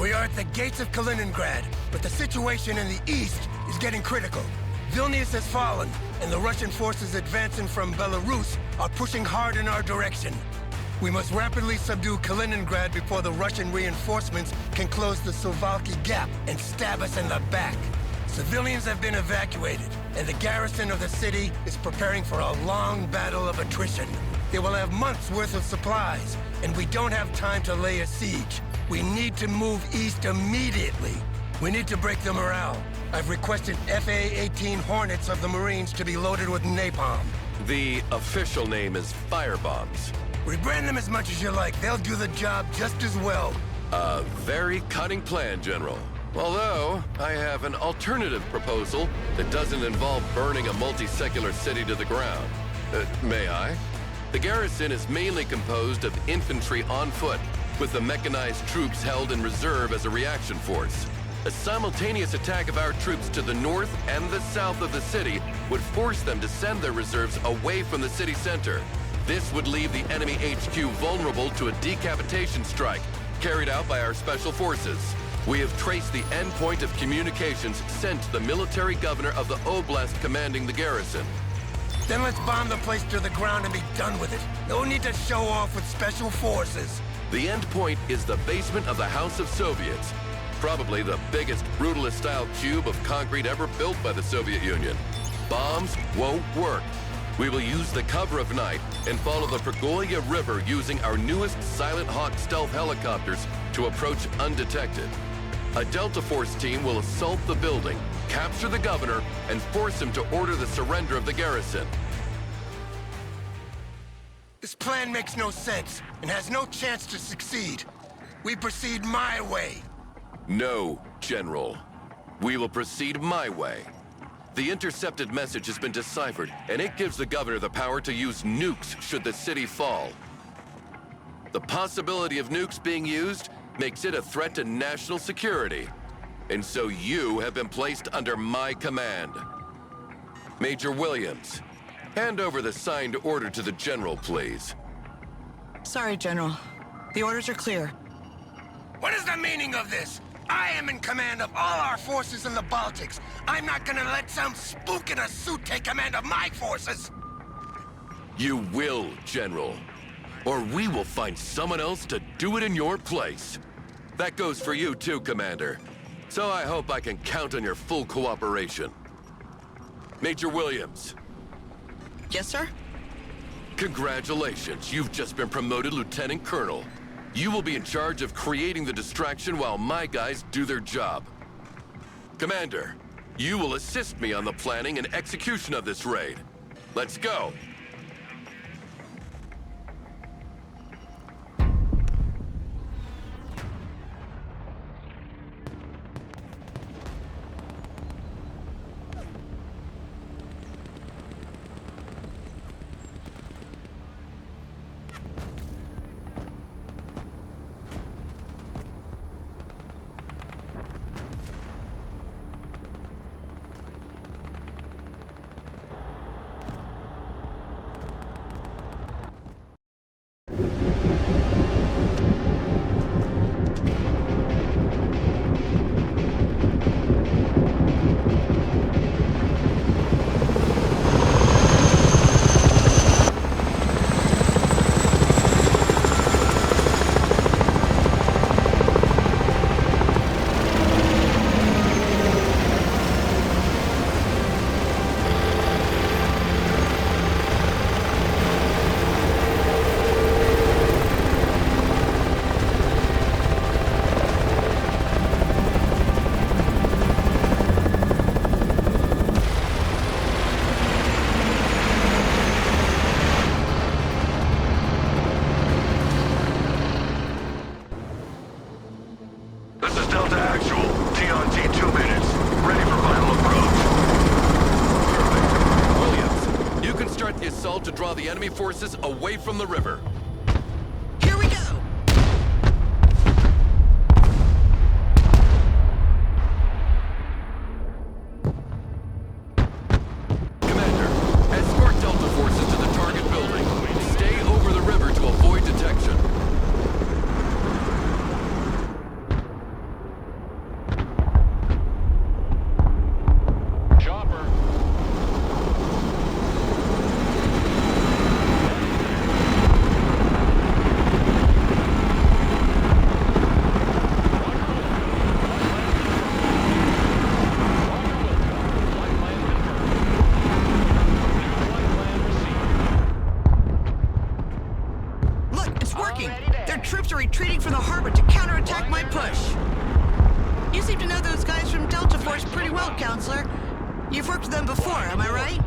We are at the gates of Kaliningrad, but the situation in the east is getting critical. Vilnius has fallen, and the Russian forces advancing from Belarus are pushing hard in our direction. We must rapidly subdue Kaliningrad before the Russian reinforcements can close the Suwalki Gap and stab us in the back. Civilians have been evacuated, and the garrison of the city is preparing for a long battle of attrition. They will have months' worth of supplies, and we don't have time to lay a siege. We need to move east immediately. We need to break the morale. I've requested FA-18 Hornets of the Marines to be loaded with napalm. The official name is firebombs. Rebrand them as much as you like. They'll do the job just as well. A very cunning plan, General. Although, I have an alternative proposal that doesn't involve burning a multi-secular city to the ground. May I? The garrison is mainly composed of infantry on foot, with the mechanized troops held in reserve as a reaction force. A simultaneous attack of our troops to the north and the south of the city would force them to send their reserves away from the city center. This would leave the enemy HQ vulnerable to a decapitation strike carried out by our special forces. We have traced the endpoint of communications sent to the military governor of the oblast commanding the garrison. Then let's bomb the place to the ground and be done with it. No need to show off with special forces. The endpoint is the basement of the House of Soviets, probably the biggest brutalist-style cube of concrete ever built by the Soviet Union. Bombs won't work. We will use the cover of night and follow the Pergolia River using our newest Silent Hawk stealth helicopters to approach undetected. A Delta Force team will assault the building, capture the governor, and force him to order the surrender of the garrison. This plan makes no sense and has no chance to succeed. We proceed my way. No, General. We will proceed my way. The intercepted message has been deciphered, and it gives the governor the power to use nukes should the city fall. The possibility of nukes being used makes it a threat to national security. And so you have been placed under my command. Major Williams, hand over the signed order to the General, please. Sorry, General. The orders are clear. What is the meaning of this? I am in command of all our forces in the Baltics. I'm not gonna let some spook in a suit take command of my forces. You will, General. Or we will find someone else to do it in your place. That goes for you too, Commander. So I hope I can count on your full cooperation. Major Williams. Yes, sir? Congratulations, you've just been promoted Lieutenant Colonel. You will be in charge of creating the distraction while my guys do their job. Commander, you will assist me on the planning and execution of this raid. Let's go! To draw the enemy forces away from the river. Here we go! Commander, escort Delta forces to the target building. Stay over the river to avoid detection. Their troops are retreating from the harbor to counterattack my push. You seem to know those guys from Delta Force pretty well, Counselor. You've worked with them before, am I right?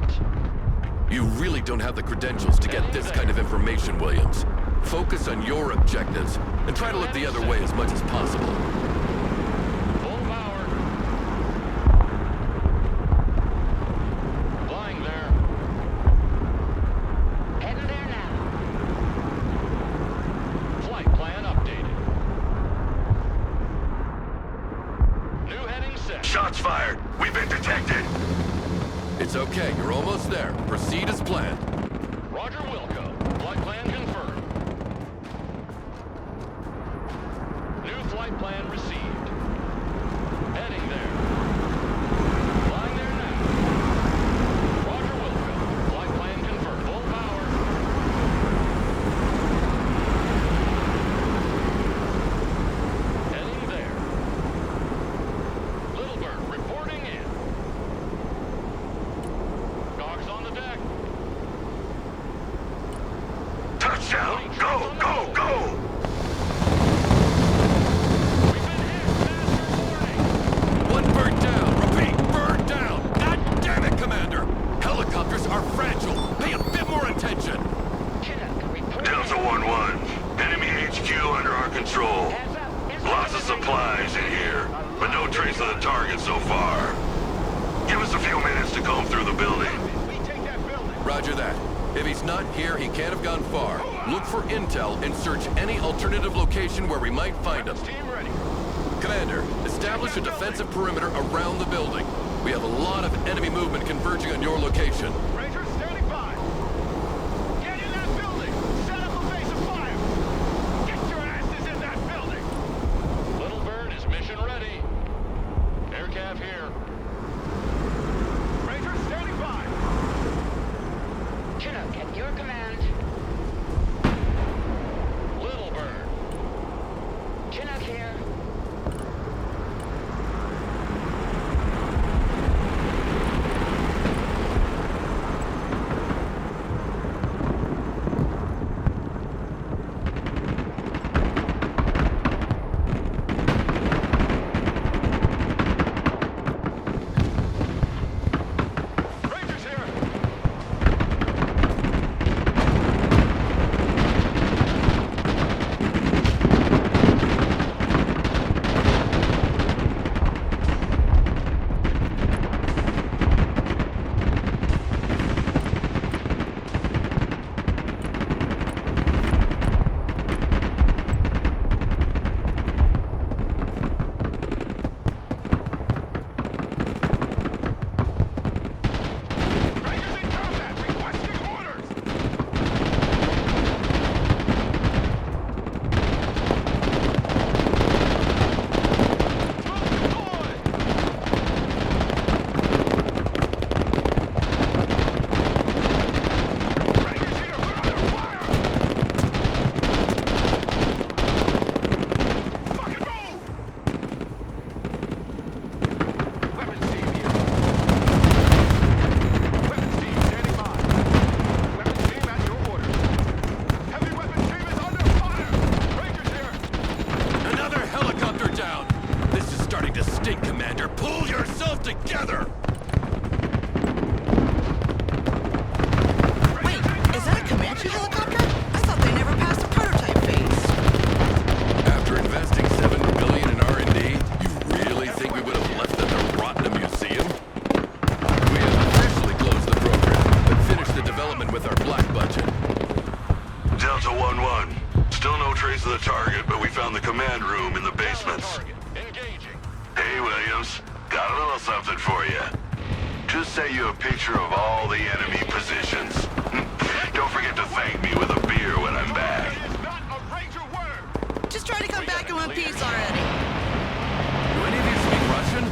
You really don't have the credentials to get this kind of information, Williams. Focus on your objectives, and try to look the other way as much as possible. Full power. Flying there. Heading there now. Flight plan updated. New heading set. Shots fired. We've been detected. It's okay, you're almost there. Proceed as planned. Roger, Wilco. Flight plan confirmed. New flight plan received. Heading there. Flying there now. Roger, Wilco. Flight plan confirmed. Full power. Heading there. Little Bird reporting in. Dogs on the deck. Touchdown. Go, go, go. We've been hit. Master warning. One bird down. Repeat, bird down. God damn it, Commander. Helicopters are fragile. Pay a bit more attention. Chinook, report. Delta 1-1. Enemy HQ under our control. Hands up. Lots of supplies in here, but no trace of the target so far. Give us a few minutes to comb through the building. We take that building. Roger that. If he's not here, he can't have gone far. Look for intel and search any alternative location where we might find him. Team ready. Commander, establish a defensive perimeter around the building. We have a lot of enemy movement converging on your location. Rangers standing by. Get in that building. Set up a base of fire. Get your asses in that building. Little Bird is mission ready. Aircraft here. Rangers standing by. Chinook, at your command. Little Bird. Chinook here. Rangers here. Rangers in combat. Requesting orders. Smoke deployed. Rangers here. We're under fire. Fucking move. Weapons team here. Weapons team standing by. Weapons team at your orders. Heavy weapons team is under fire. Rangers here. Another helicopter down. This is starting to stink, Commander. Pull yourself together. Wait, is that a Comanche helicopter? I thought they never passed the prototype phase. After investing $7 billion in R&D, you really think we would have left them to rot in a museum? We have officially closed the program, but finished the development with our black budget. Delta 1-1. Still no trace of the target, but we found the command room in the basements. Target. Engaging. Hey, Williams. Got a little something for you. Just sent you a picture of all the enemy positions. Don't forget to thank me with a beer when I'm back. It is not a Ranger word. Just try to come back in one piece already. Do any of you speak Russian?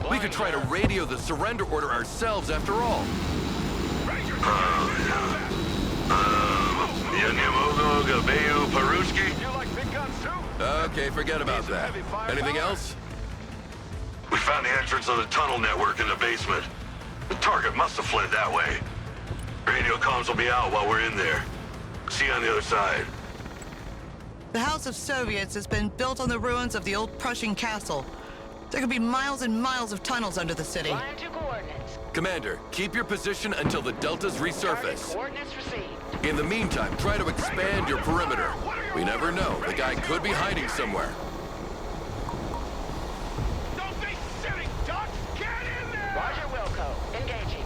We could try to radio the surrender order ourselves after all. Rangers Я не могу говорю по-русски. You like big guns too? Okay, forget about that. Anything else? We found the entrance of the tunnel network in the basement. The target must have fled that way. Radio comms will be out while we're in there. See you on the other side. The House of Soviets has been built on the ruins of the old Prussian castle. There could be miles and miles of tunnels under the city. Flying to coordinates. Commander, keep your position until the deltas Target resurface. coordinates received. In the meantime, try to expand your perimeter. We never know. The guy could be hiding somewhere. Don't be silly ducks! Get in there! Roger, Wilco. Engaging.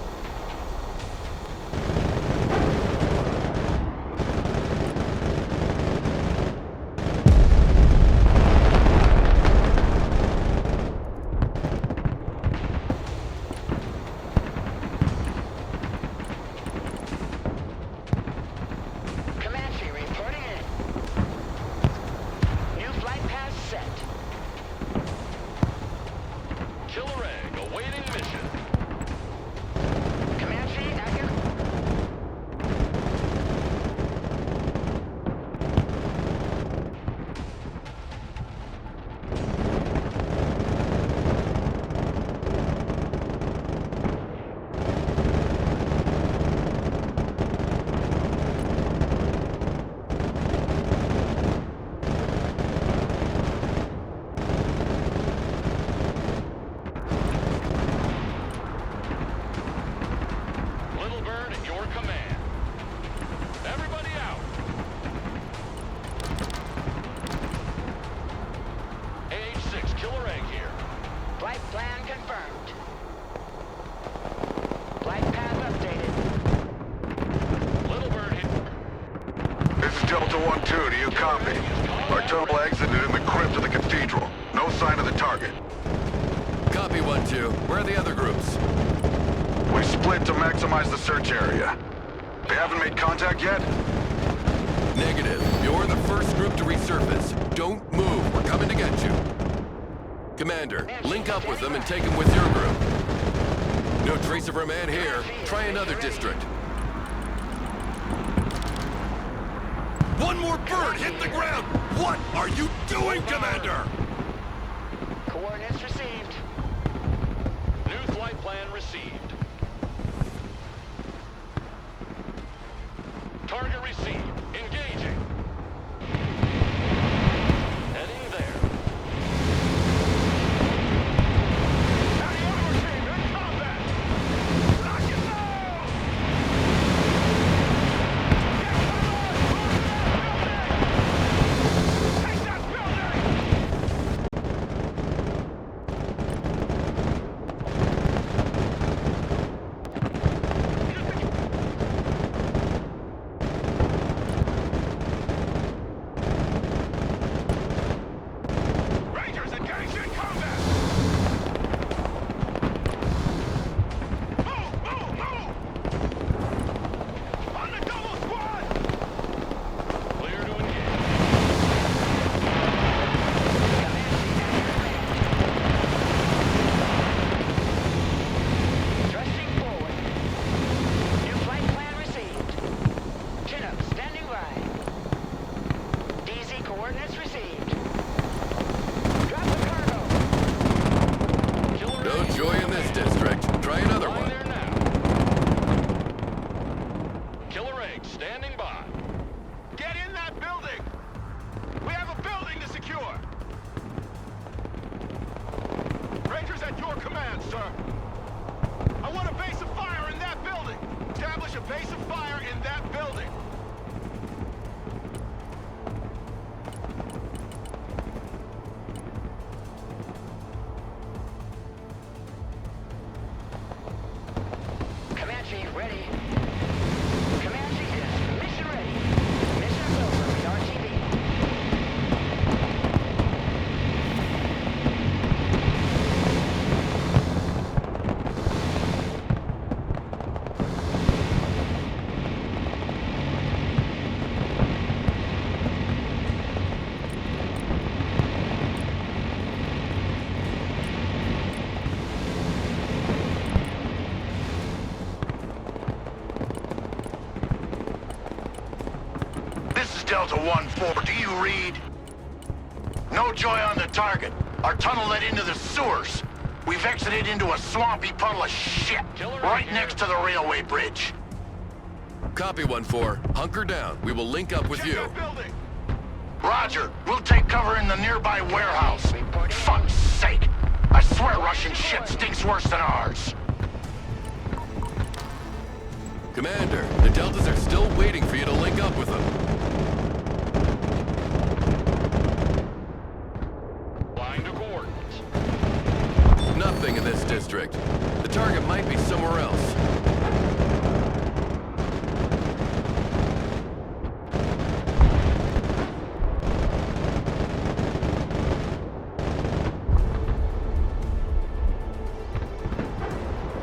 Comanche reporting in. New flight path set. Killer egg awaiting mission. Comanche active. Little bird at your command. Everybody out. AH-6 killer egg here. Flight plan confirmed. Flight path updated. Little bird hit. This is Delta 1-2. Do you copy? Our total exited in the crypt of the cathedral. No sign of the target. Copy 1-2. Where are the other groups? We split to maximize the search area. They haven't made contact yet? Negative. You're the first group to resurface. Don't move. We're coming to get you. Commander, link up with them and take them with your group. No trace of our man here. Try another district. One more bird hit the ground! What are you doing, Commander? Coordinates received. New flight plan received. Target received. Engaging. Heading there. Howdy, over team. In combat. Lock and load. Get cover. Move that building. Delta 1-4, do you read? No joy on the target. Our tunnel led into the sewers. We've exited into a swampy puddle of shit, right next to the railway bridge. Copy 1-4. Hunker down. We will link up with you. Roger. We'll take cover in the nearby warehouse. Fuck's sake. I swear Russian shit stinks worse than ours. Commander, the Deltas are still waiting for you to link up with them. Flying to coordinates. Nothing in this district. The target might be somewhere else.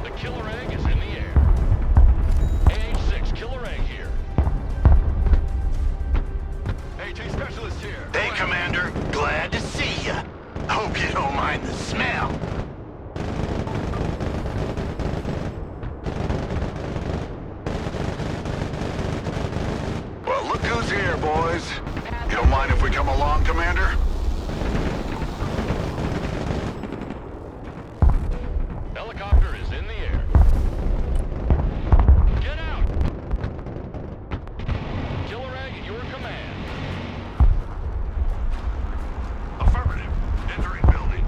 The killer egg is in the air. AH-6, killer egg here. AT specialist here. Hey, Commander. Glad to see ya. Hope you don't mind the smell. Well, look who's here, boys. You don't mind if we come along, Commander? Helicopter is in the air. Get out! Killer egg at your command. Affirmative. Entering building.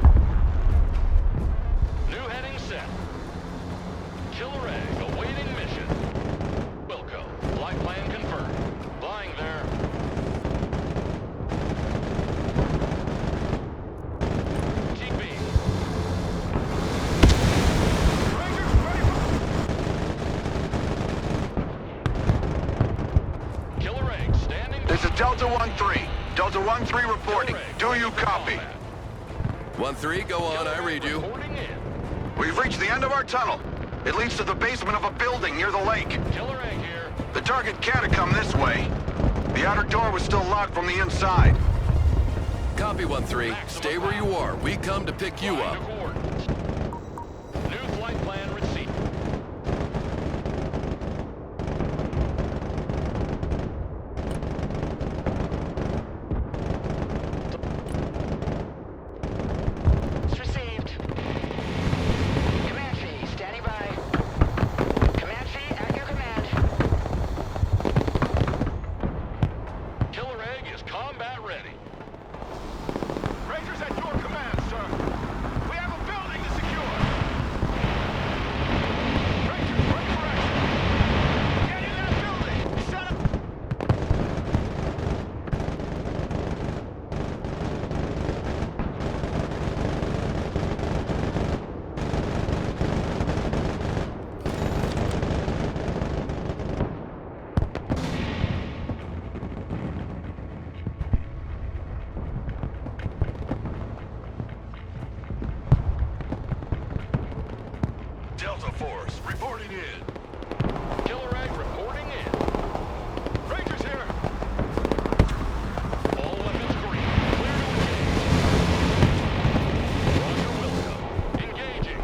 New heading set. Killer egg awaiting mission. Wilco, flight plan confirmed. Flying there. TP. Rangers ready for... Killer egg standing by. This is Delta 1-3. Delta 1-3 reporting. Killer egg Do ready you for copy? combat. 1-3, go on, I read you. Reporting in. We've reached the end of our tunnel. It leads to the basement of a building near the lake. Killer egg here. The target can't have come this way. The outer door was still locked from the inside. Copy 1-3. Stay where you are. We come to pick you Flying up. to coordinates. New flight plan received. It's received. Comanche, standing by. Comanche, at your command. Killer egg is combat ready. Rangers at your command, sir. We have a building to secure. Rangers, ready for action. Get in that building. Set up. Delta Force, reporting in. Killer egg reporting in. Rangers here. All weapons green. Clear to engage. Roger Wilco. Engaging.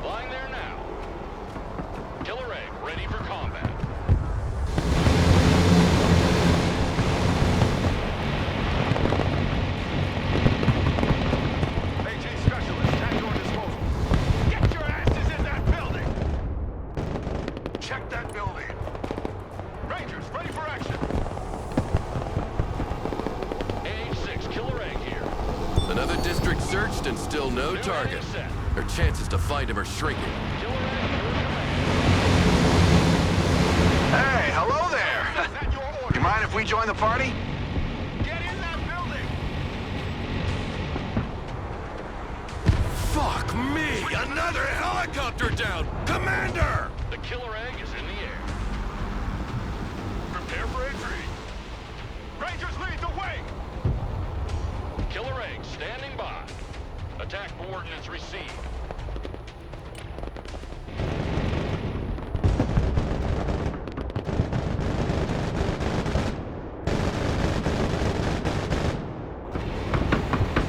Flying there now. Killer egg ready for combat. AT specialist at your disposal. Get your asses in that building! Check that building. Rangers ready for action. AH-6 killer egg here. Another district searched and still no target. Our chances to find him are shrinking. Killer egg at your command. Hey, hello there. Is that your order? You mind if we join the party? Get in that building! Fuck me! Another helicopter down! Commander! The killer egg is in the air. Prepare for entry. Rangers lead the way! Killer egg standing by. Attack coordinates received.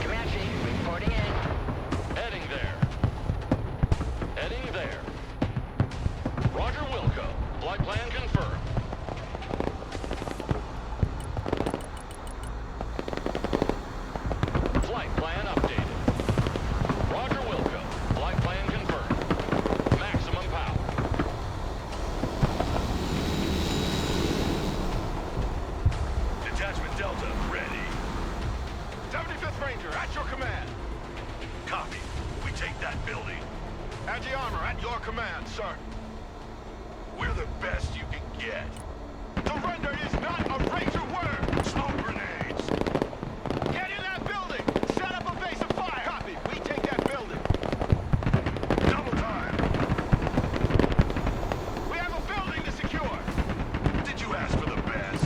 Comanche, reporting in. Heading there. Heading there. Roger Wilco. Flight plan confirmed. Ranger, at your command. Copy. We take that building. Anti-armor, at your command, sir. We're the best you can get. Surrender is not a Ranger word! Smoke grenades! Get in that building! Set up a base of fire! Copy, we take that building. Double time! We have a building to secure! Did you ask for the best?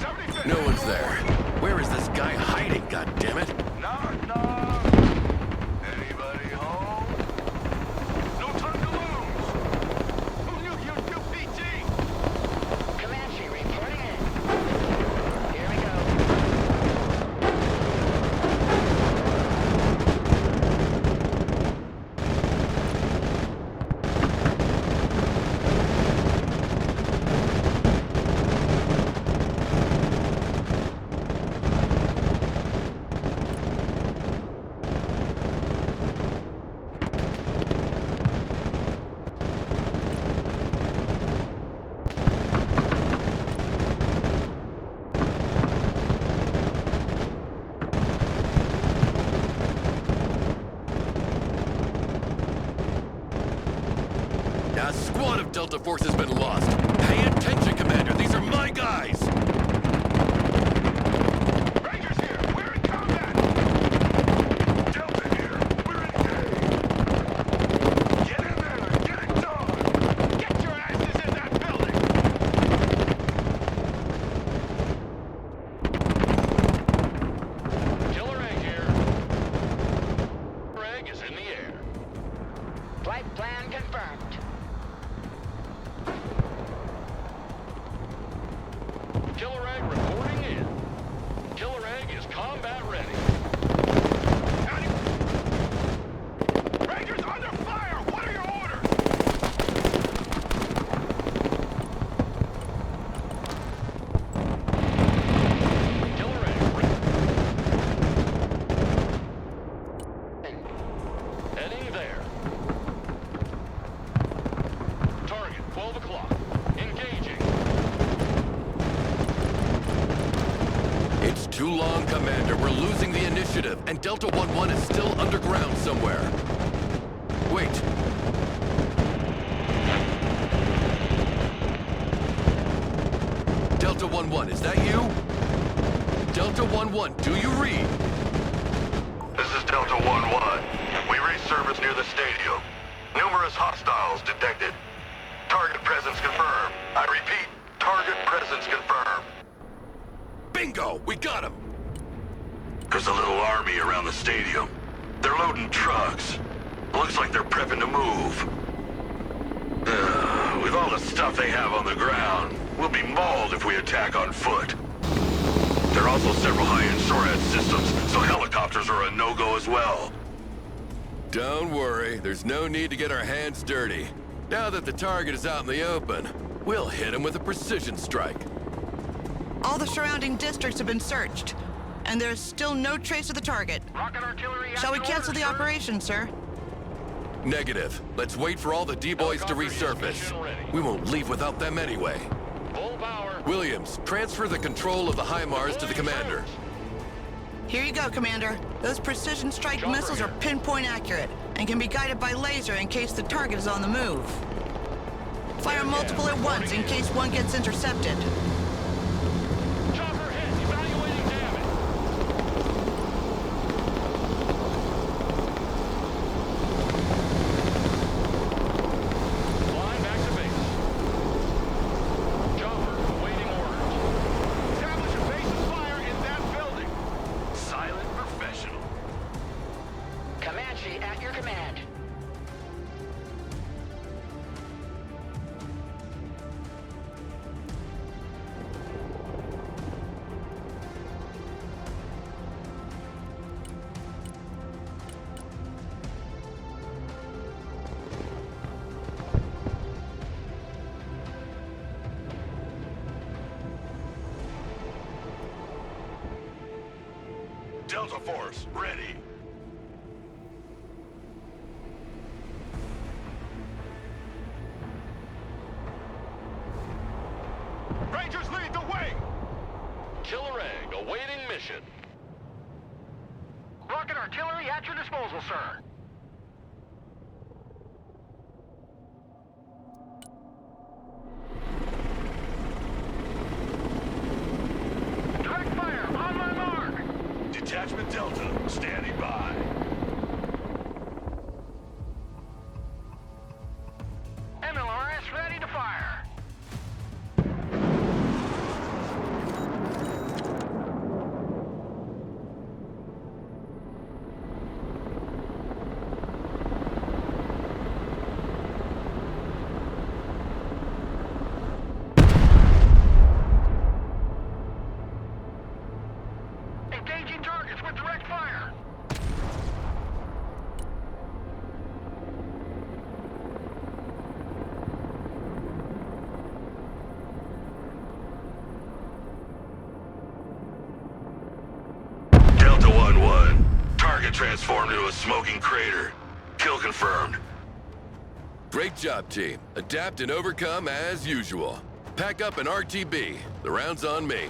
75th. No one's there. Where is this guy hiding, goddammit? Knock, knock! Anybody home? No time to lose! Who knew you'd do PT? Comanche reporting in. Here we go. A squad of Delta Force has been lost. Pay attention, Commander. These are my guys. Rangers here! We're in combat! Delta here! We're engaged! Get in there! Get it done! Get your asses in that building! Killer egg here. Killer egg is in the air. Flight plan confirmed. Killer egg reporting in. Killer egg is combat ready. Rangers under fire! What are your orders? Killer egg heading there. Target 12 o'clock. Engaging. It's too long, Commander. We're losing the initiative, and Delta 1-1 is still underground somewhere. Wait. Delta 1-1, is that you? Delta 1-1, do you read? This is Delta 1-1. We resurfaced near the stadium. Numerous hostiles detected. Target presence confirmed. I repeat, target presence confirmed. Bingo! We got him! There's a little army around the stadium. They're loading trucks. Looks like they're prepping to move. With all the stuff they have on the ground, we'll be mauled if we attack on foot. There are also several high-end SORAD systems, so helicopters are a no-go as well. Don't worry, there's no need to get our hands dirty. Now that the target is out in the open, we'll hit him with a precision strike. All the surrounding districts have been searched, and there's still no trace of the target. Rocket artillery. Shall we cancel the operation, sir? Negative. Let's wait for all the D-boys to resurface. We won't leave without them anyway. Full power. Williams, transfer the control of the HIMARS to the commander. Here you go, Commander. Those precision strike Jumper missiles are here. pinpoint accurate and can be guided by laser in case the target is on the move. Fire multiple at once in case one gets intercepted. Chopper hit. Evaluating damage. Flying back to base. Chopper awaiting orders. Establish a base of fire in that building. Silent professional. Comanche at your command. Delta Force, ready. Rangers lead the way. Killer egg awaiting mission. Rocket artillery at your disposal, sir. Direct fire, on my mark! Detachment Delta, standing by. MLRS ready to fire. Engaging targets with direct fire. Delta 1-1. Target transformed into a smoking crater. Kill confirmed. Great job, team. Adapt and overcome as usual. Pack up an RTB. The round's on me.